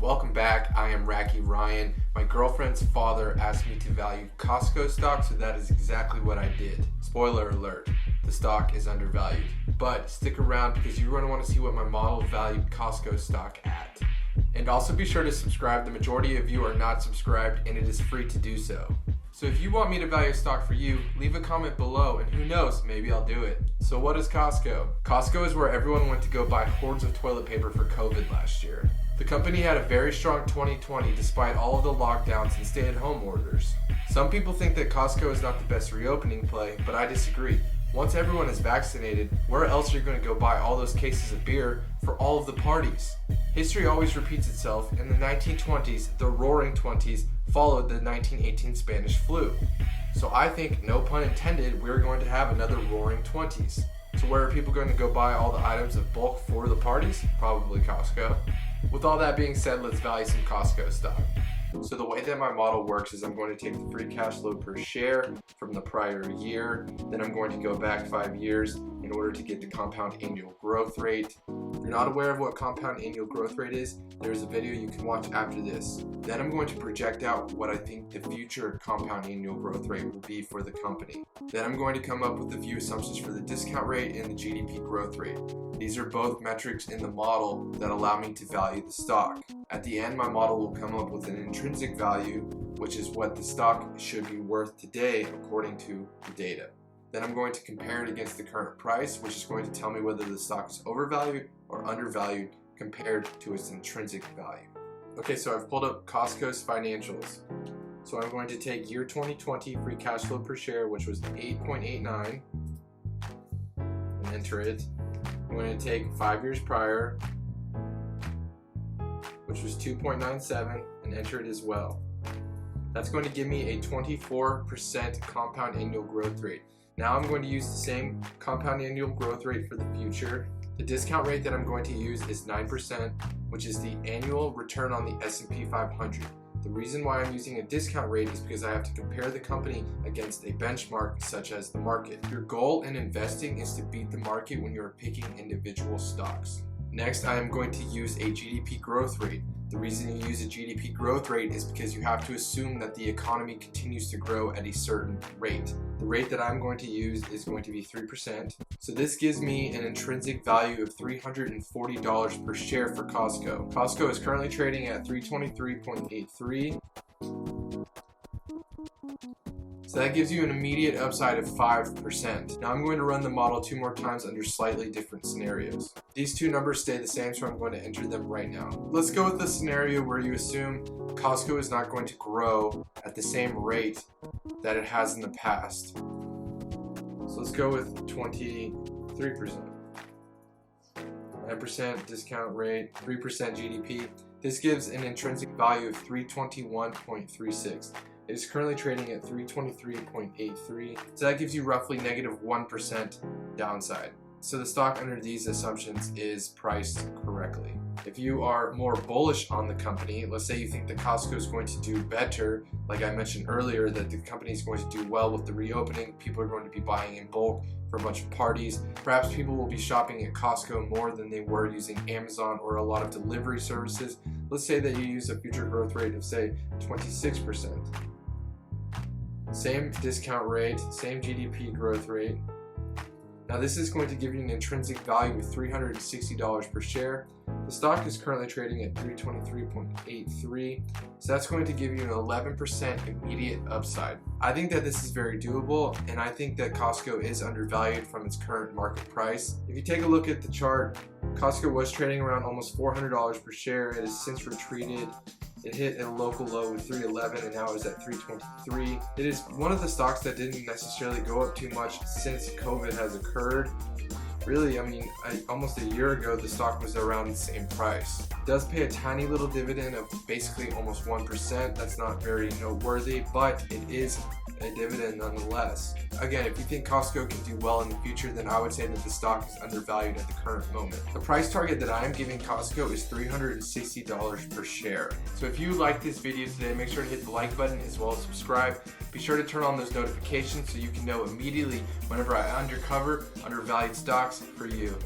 Welcome back. I am Racky Ryan. My girlfriend's father asked me to value Costco stock, so that is exactly what I did. Spoiler alert, the stock is undervalued. But stick around because you're going to want to see what my model valued Costco stock at. And also be sure to subscribe. The majority of you are not subscribed and it is free to do so. So if you want me to value a stock for you, leave a comment below and who knows, maybe I'll do it. So what is Costco? Costco is where everyone went to go buy hordes of toilet paper for COVID last year. The company had a very strong 2020 despite all of the lockdowns and stay-at-home orders. Some people think that Costco is not the best reopening play, but I disagree. Once everyone is vaccinated, where else are you going to go buy all those cases of beer for all of the parties? History always repeats itself. In the 1920s, the Roaring Twenties followed the 1918 Spanish flu. So I think, no pun intended, we're going to have another Roaring Twenties. So where are people going to go buy all the items of bulk for the parties? Probably Costco. With all that being said, let's value some Costco stock. So the way that my model works is I'm going to take the free cash flow per share from the prior year, then I'm going to go back 5 years in order to get the compound annual growth rate. If you're not aware of what compound annual growth rate is, there's a video you can watch after this. Then I'm going to project out what I think the future compound annual growth rate will be for the company. Then I'm going to come up with a few assumptions for the discount rate and the GDP growth rate. These are both metrics in the model that allow me to value the stock. At the end, my model will come up with an intrinsic value, which is what the stock should be worth today according to the data. Then I'm going to compare it against the current price, which is going to tell me whether the stock is overvalued or undervalued compared to its intrinsic value. Okay, so I've pulled up Costco's financials. So I'm going to take year 2020 free cash flow per share, which was 8.89, and enter it. I'm going to take 5 years prior, which was 2.97, and enter it as well. That's going to give me a 24% compound annual growth rate. Now I'm going to use the same compound annual growth rate for the future. The discount rate that I'm going to use is 9%, which is the annual return on the S&P 500. The reason why I'm using a discount rate is because I have to compare the company against a benchmark such as the market. Your goal in investing is to beat the market when you're picking individual stocks. Next, I am going to use a GDP growth rate. The reason you use a GDP growth rate is because you have to assume that the economy continues to grow at a certain rate. The rate that I'm going to use is going to be 3%. So this gives me an intrinsic value of $340 per share for Costco. Costco is currently trading at $323.83. So that gives you an immediate upside of 5%. Now I'm going to run the model 2 more times under slightly different scenarios. These two numbers stay the same, so I'm going to enter them right now. Let's go with the scenario where you assume Costco is not going to grow at the same rate that it has in the past. So let's go with 23%. 9% discount rate, 3% GDP. This gives an intrinsic value of 321.36. It is currently trading at 323.83, so that gives you roughly negative 1% downside. So the stock under these assumptions is priced correctly. If you are more bullish on the company, let's say you think that Costco is going to do better, like I mentioned earlier, that the company is going to do well with the reopening, people are going to be buying in bulk for a bunch of parties. Perhaps people will be shopping at Costco more than they were using Amazon or a lot of delivery services. Let's say that you use a future growth rate of say 26%. Same discount rate, same GDP growth rate. Now this is going to give you an intrinsic value of $360 per share. The stock is currently trading at 323.83, so that's going to give you an 11% immediate upside. I think that this is very doable, and I think that Costco is undervalued from its current market price. If you take a look at the chart, Costco was trading around almost $400 per share. It has since retreated. It hit a local low of 311 and now is at 323. It is one of the stocks that didn't necessarily go up too much since COVID has occurred. Really, almost a year ago, the stock was around the same price. It does pay a tiny little dividend of basically almost 1%. That's not very noteworthy, but it is a dividend nonetheless. Again, if you think Costco can do well in the future, then I would say that the stock is undervalued at the current moment. The price target that I am giving Costco is $360 per share. So if you like this video today, make sure to hit the like button as well as subscribe. Be sure to turn on those notifications so you can know immediately whenever I uncover undervalued stocks for you.